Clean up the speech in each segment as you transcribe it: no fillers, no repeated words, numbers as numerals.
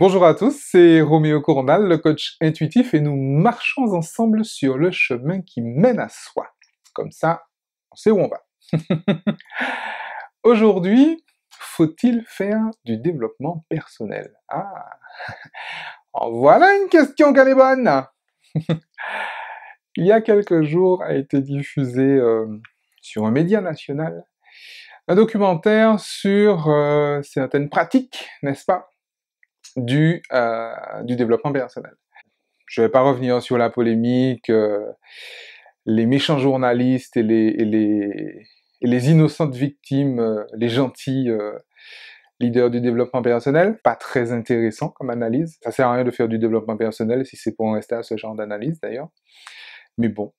Bonjour à tous, c'est Roméo Coronal, le coach intuitif, et nous marchons ensemble sur le chemin qui mène à soi. Comme ça, on sait où on va. Aujourd'hui, faut-il faire du développement personnel? Ah, en voilà une question qu'elle est bonne. Il y a quelques jours a été diffusé sur un média national un documentaire sur certaines pratiques, n'est-ce pas, du développement personnel. Je ne vais pas revenir sur la polémique, les méchants journalistes et les innocentes victimes, les gentils leaders du développement personnel. Pas très intéressant comme analyse. Ça sert à rien de faire du développement personnel si c'est pour en rester à ce genre d'analyse d'ailleurs. Mais bon,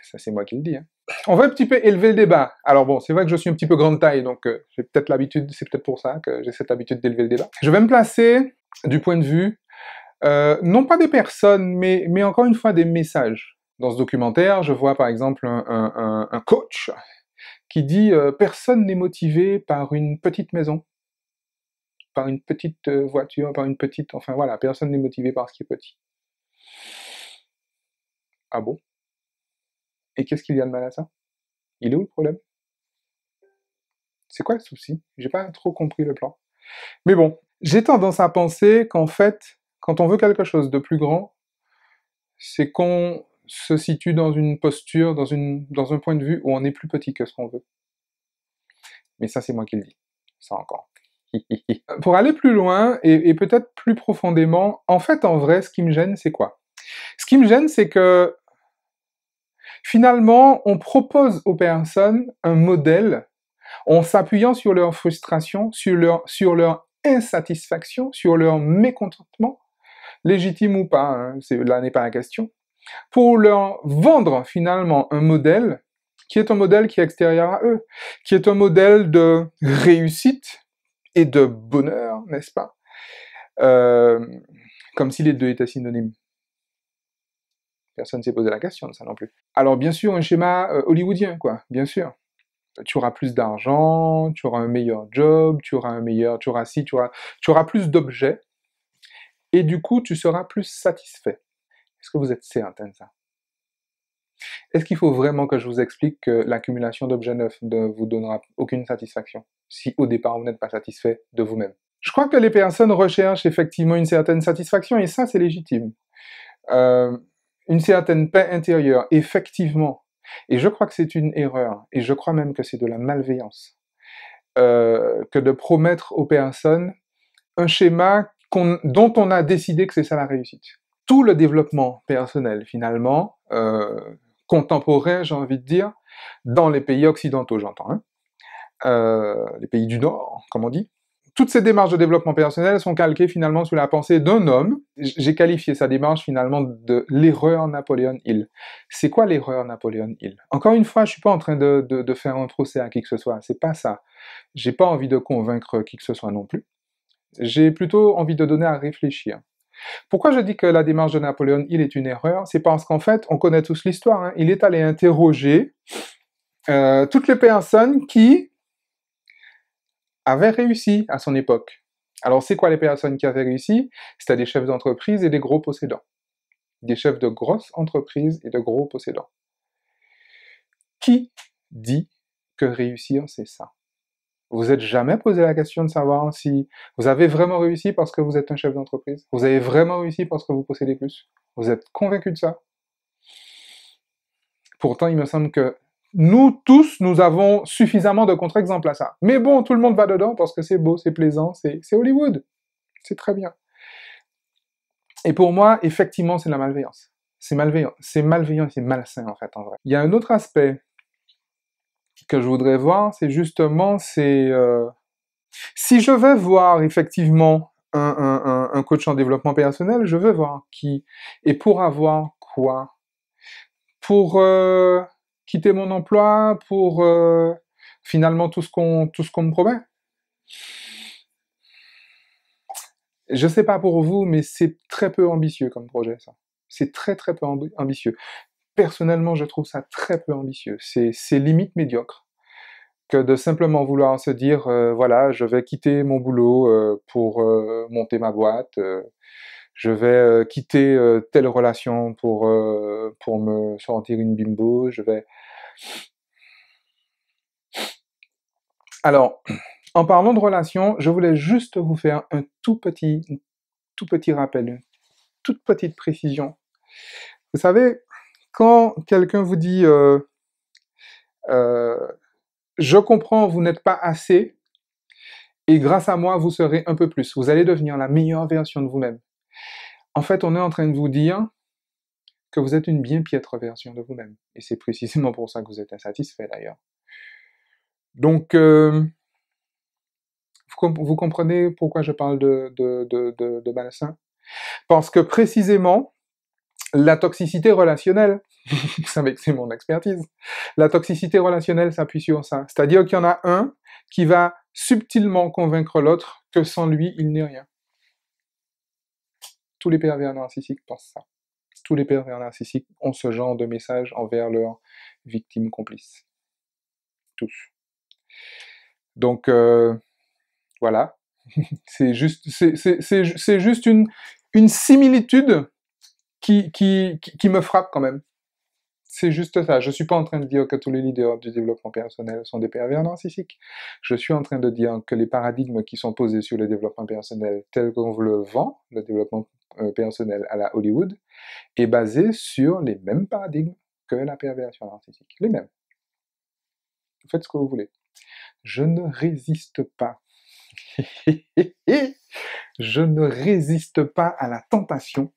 ça c'est moi qui le dis. Hein. On va un petit peu élever le débat. Alors bon, c'est vrai que je suis un petit peu grande taille, donc j'ai peut-être l'habitude, c'est peut-être pour ça que j'ai cette habitude d'élever le débat. Je vais me placer du point de vue non pas des personnes, mais encore une fois des messages. Dans ce documentaire, je vois par exemple un coach qui dit personne n'est motivé par une petite maison, par une petite voiture, par une petite... Enfin voilà, personne n'est motivé par ce qui est petit. Ah bon? Et qu'est-ce qu'il y a de mal à ça? Il est où le problème? C'est quoi le souci? J'ai pas trop compris le plan. Mais bon, j'ai tendance à penser qu'en fait, quand on veut quelque chose de plus grand, c'est qu'on se situe dans une posture, dans un point de vue où on est plus petit que ce qu'on veut. Mais ça, c'est moi qui le dis. Ça encore. Pour aller plus loin, et peut-être plus profondément, en fait, en vrai, ce qui me gêne, c'est quoi? Ce qui me gêne, c'est que, finalement, on propose aux personnes un modèle en s'appuyant sur leur frustration, sur leur insatisfaction, sur leur mécontentement, légitime ou pas, hein, là n'est pas la question, pour leur vendre finalement un modèle qui est un modèle qui est extérieur à eux, qui est un modèle de réussite et de bonheur, n'est-ce pas? Comme si les deux étaient synonymes. Personne ne s'est posé la question de ça non plus. Alors bien sûr, un schéma hollywoodien, quoi, bien sûr. Tu auras plus d'argent, tu auras un meilleur job, tu auras plus d'objets, et du coup, tu seras plus satisfait. Est-ce que vous êtes certain de ça? Est-ce qu'il faut vraiment que je vous explique que l'accumulation d'objets neufs ne vous donnera aucune satisfaction, si au départ vous n'êtes pas satisfait de vous-même? Je crois que les personnes recherchent effectivement une certaine satisfaction, et ça c'est légitime. Une certaine paix intérieure, effectivement. Et je crois que c'est une erreur, et je crois même que c'est de la malveillance, que de promettre aux personnes un schéma dont on a décidé que c'est ça la réussite. Tout le développement personnel, finalement, contemporain, j'ai envie de dire, dans les pays occidentaux, j'entends, hein, les pays du Nord, comme on dit, toutes ces démarches de développement personnel sont calquées finalement sur la pensée d'un homme. J'ai qualifié sa démarche finalement de l'erreur Napoléon Hill. C'est quoi l'erreur Napoléon Hill? Encore une fois, je suis pas en train de faire un procès à qui que ce soit, c'est pas ça. J'ai pas envie de convaincre qui que ce soit non plus. J'ai plutôt envie de donner à réfléchir. Pourquoi je dis que la démarche de Napoléon Hill est une erreur? C'est parce qu'en fait, on connaît tous l'histoire, hein. Il est allé interroger toutes les personnes qui avaient réussi à son époque. Alors, c'est quoi les personnes qui avaient réussi? C'était des chefs d'entreprise et des gros possédants. Des chefs de grosses entreprises et de gros possédants. Qui dit que réussir, c'est ça? Vous n'êtes jamais posé la question de savoir si vous avez vraiment réussi parce que vous êtes un chef d'entreprise? Vous avez vraiment réussi parce que vous possédez plus? Vous êtes convaincu de ça? Pourtant, il me semble que nous tous, nous avons suffisamment de contre-exemples à ça. Mais bon, tout le monde va dedans parce que c'est beau, c'est plaisant, c'est Hollywood. C'est très bien. Et pour moi, effectivement, c'est de la malveillance. C'est malveillant, c'est malsain en fait, en vrai. Il y a un autre aspect que je voudrais voir, c'est justement, si je veux voir effectivement un coach en développement personnel, je veux voir qui. Et pour avoir quoi? Pour quitter mon emploi, pour finalement tout ce qu'on me promet? Je sais pas pour vous, mais c'est très peu ambitieux comme projet, ça. C'est très très peu ambitieux. Personnellement, je trouve ça très peu ambitieux. C'est limite médiocre. que de simplement vouloir se dire, voilà, je vais quitter mon boulot pour monter ma boîte, je vais quitter telle relation pour me sortir une bimbo, je vais... Alors, en parlant de relation, je voulais juste vous faire un tout petit rappel, une toute petite précision. Vous savez, quand quelqu'un vous dit euh, je comprends, vous n'êtes pas assez, et grâce à moi, vous serez un peu plus. Vous allez devenir la meilleure version de vous-même. En fait, on est en train de vous dire que vous êtes une bien piètre version de vous-même. Et c'est précisément pour ça que vous êtes insatisfait, d'ailleurs. Donc, vous comprenez pourquoi je parle de malsain? Parce que précisément, la toxicité relationnelle, vous savez que c'est mon expertise, la toxicité relationnelle s'appuie sur ça. C'est-à-dire qu'il y en a un qui va subtilement convaincre l'autre que sans lui, il n'est rien. Tous les pervers narcissiques pensent ça. Tous les pervers narcissiques ont ce genre de message envers leurs victimes complices. Tous. Donc, voilà. C'est juste une similitude qui me frappe quand même. C'est juste ça. Je suis pas en train de dire que tous les leaders du développement personnel sont des pervers narcissiques. Je suis en train de dire que les paradigmes qui sont posés sur le développement personnel, tel qu'on vous le vend, le développement personnel à la Hollywood, est basé sur les mêmes paradigmes que la perversion narcissique. Les mêmes. Vous faites ce que vous voulez. Je ne résiste pas. Je ne résiste pas à la tentation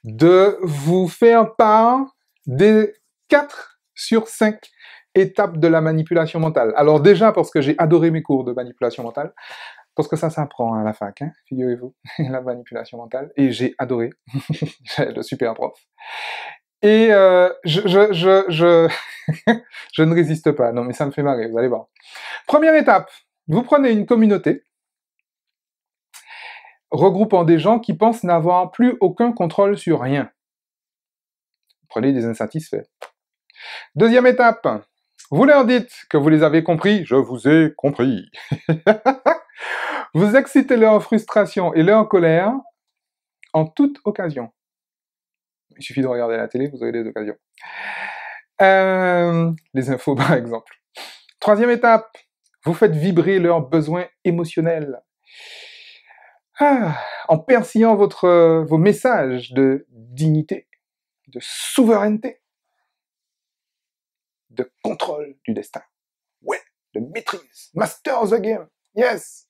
de vous faire part des 4 sur 5 étapes de la manipulation mentale. Alors déjà, parce que j'ai adoré mes cours de manipulation mentale, parce que ça s'apprend à la fac, hein, figurez-vous, la manipulation mentale, et j'ai adoré, j'ai de super prof. Et je ne résiste pas, non mais ça me fait marrer, vous allez voir. Première étape, vous prenez une communauté regroupant des gens qui pensent n'avoir plus aucun contrôle sur rien. Prenez des insatisfaits. Deuxième étape, vous leur dites que vous les avez compris, je vous ai compris. Vous excitez leur frustration et leur colère en toute occasion. Il suffit de regarder la télé, vous avez des occasions. Les infos par exemple. Troisième étape, vous faites vibrer leurs besoins émotionnels. En persillant vos messages de dignité, de souveraineté, de contrôle du destin. Ouais, de maîtrise. Master the game. Yes.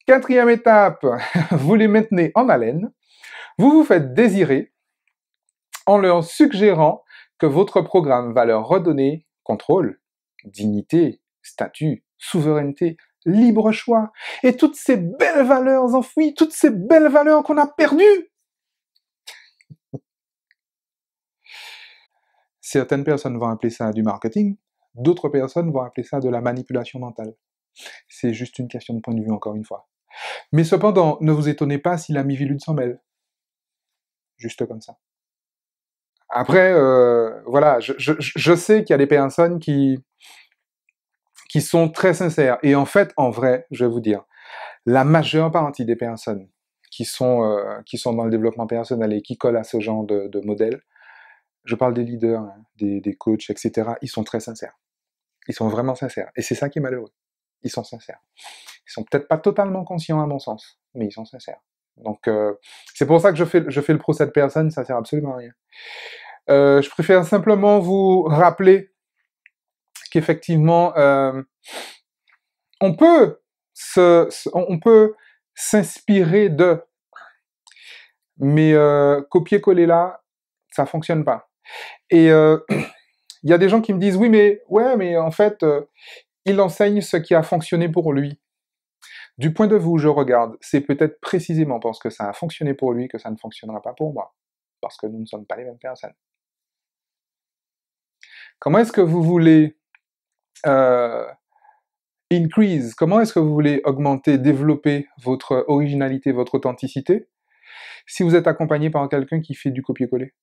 Quatrième étape, vous les maintenez en haleine. Vous vous faites désirer en leur suggérant que votre programme va leur redonner contrôle, dignité, statut, souveraineté, libre choix, et toutes ces belles valeurs enfouies, toutes ces belles valeurs qu'on a perdues. Certaines personnes vont appeler ça du marketing, d'autres personnes vont appeler ça de la manipulation mentale. C'est juste une question de point de vue, encore une fois. Mais cependant, ne vous étonnez pas si la Mivilude s'en mêle. Juste comme ça. Après, voilà, je sais qu'il y a des personnes qui sont très sincères. Et en fait, en vrai, je vais vous dire, la majeure partie des personnes qui sont dans le développement personnel et qui collent à ce genre de modèle, je parle des leaders, hein, des coachs, etc., ils sont très sincères. Ils sont vraiment sincères. Et c'est ça qui est malheureux. Ils sont sincères. Ils sont peut-être pas totalement conscients à mon sens, mais ils sont sincères. Donc, c'est pour ça que je fais le procès de personne, ça sert absolument à rien. Je préfère simplement vous rappeler qu'effectivement, on peut s'inspirer de, mais copier-coller là, ça fonctionne pas. Et il y a des gens qui me disent, oui, mais ouais, mais en fait, il enseigne ce qui a fonctionné pour lui. Du point de vue où je regarde, c'est peut-être précisément parce que ça a fonctionné pour lui que ça ne fonctionnera pas pour moi. Parce que nous ne sommes pas les mêmes personnes. Comment est-ce que vous voulez increase, comment est-ce que vous voulez augmenter, développer votre originalité, votre authenticité, si vous êtes accompagné par quelqu'un qui fait du copier-coller?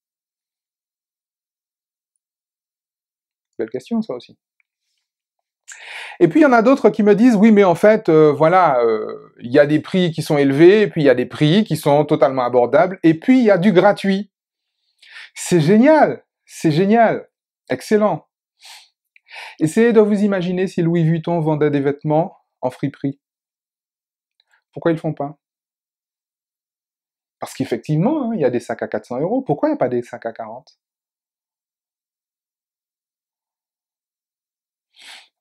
Belle question, ça aussi. Et puis il y en a d'autres qui me disent, oui, mais en fait, voilà, il y a des prix qui sont élevés, et puis il y a des prix qui sont totalement abordables, et puis il y a du gratuit. C'est génial, excellent. Essayez de vous imaginer si Louis Vuitton vendait des vêtements en friperie. Pourquoi ils le font pas? Parce qu'effectivement, hein, il y a des sacs à 400 euros. Pourquoi il n'y a pas des sacs à 40?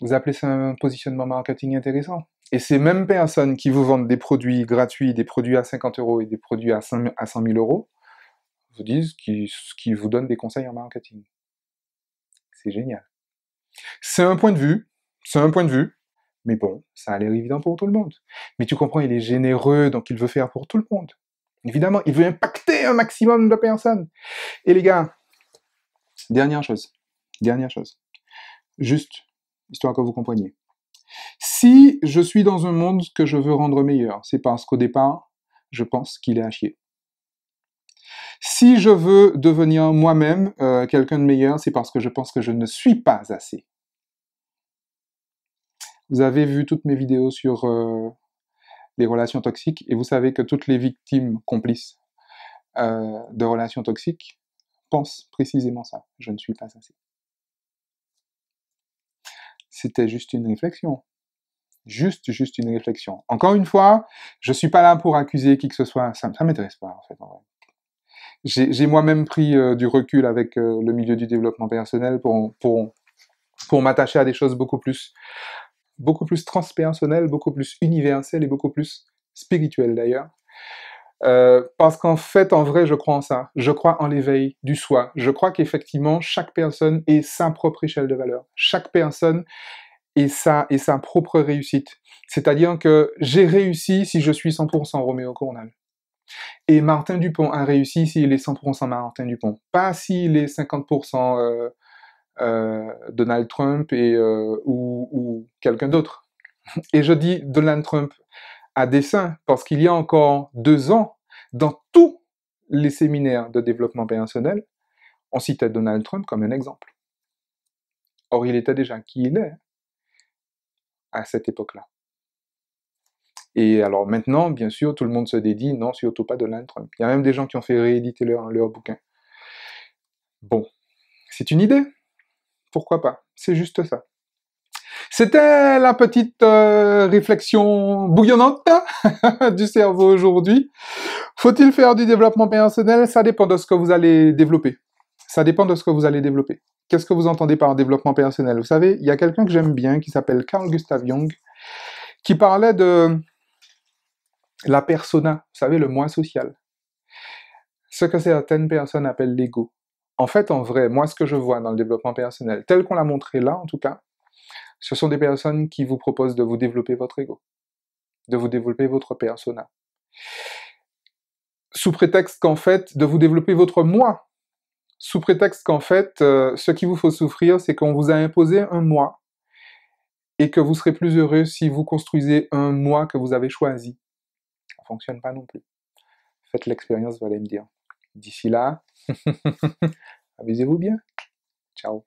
Vous appelez ça un positionnement marketing intéressant? Et ces mêmes personnes qui vous vendent des produits gratuits, des produits à 50 euros et des produits à 100 000 euros, vous disent qu'ils vous donnent des conseils en marketing. C'est génial. C'est un point de vue, c'est un point de vue, mais bon, ça a l'air évident pour tout le monde. Mais tu comprends, il est généreux, donc il veut faire pour tout le monde. Évidemment, il veut impacter un maximum de personnes. Et les gars, dernière chose, juste, histoire que vous compreniez. Si je suis dans un monde que je veux rendre meilleur, c'est parce qu'au départ, je pense qu'il est à chier. Si je veux devenir moi-même quelqu'un de meilleur, c'est parce que je pense que je ne suis pas assez. Vous avez vu toutes mes vidéos sur les relations toxiques, et vous savez que toutes les victimes complices de relations toxiques pensent précisément ça. Je ne suis pas assez. C'était juste une réflexion. Juste une réflexion. Encore une fois, je suis pas là pour accuser qui que ce soit, ça m'intéresse pas en fait. En vrai. J'ai moi-même pris du recul avec le milieu du développement personnel pour m'attacher à des choses beaucoup plus transpersonnelles, beaucoup plus universelles et beaucoup plus spirituelles d'ailleurs. Parce qu'en fait, en vrai, je crois en ça. Je crois en l'éveil du soi. Je crois qu'effectivement, chaque personne est sa propre échelle de valeur. Chaque personne est sa propre réussite. C'est-à-dire que j'ai réussi si je suis 100% Roméo Cournal. Et Martin Dupont a réussi s'il est 100% Martin Dupont. Pas s'il est 50% Donald Trump ou quelqu'un d'autre. Et je dis Donald Trump à dessein, parce qu'il y a encore 2 ans, dans tous les séminaires de développement personnel, on citait Donald Trump comme un exemple. Or, il était déjà qui il est à cette époque-là. Et alors maintenant, bien sûr, tout le monde se dédie, non, surtout pas Donald Trump. Il y a même des gens qui ont fait rééditer leur bouquin. Bon, c'est une idée, pourquoi pas, c'est juste ça. C'était la petite réflexion bouillonnante du cerveau aujourd'hui. Faut-il faire du développement personnel? Ça dépend de ce que vous allez développer. Ça dépend de ce que vous allez développer. Qu'est-ce que vous entendez par développement personnel? Vous savez, il y a quelqu'un que j'aime bien qui s'appelle Carl Gustav Jung, qui parlait de la persona, vous savez, le moi social. Ce que certaines personnes appellent l'ego. En fait, en vrai, moi, ce que je vois dans le développement personnel, tel qu'on l'a montré là, en tout cas, ce sont des personnes qui vous proposent de vous développer votre ego, de vous développer votre persona. Sous prétexte qu'en fait, de vous développer votre moi. Sous prétexte qu'en fait, ce qu'il vous faut souffrir, c'est qu'on vous a imposé un moi, et que vous serez plus heureux si vous construisez un moi que vous avez choisi. Ça fonctionne pas non plus. Faites l'expérience, vous allez me dire. D'ici là, amusez-vous bien. Ciao.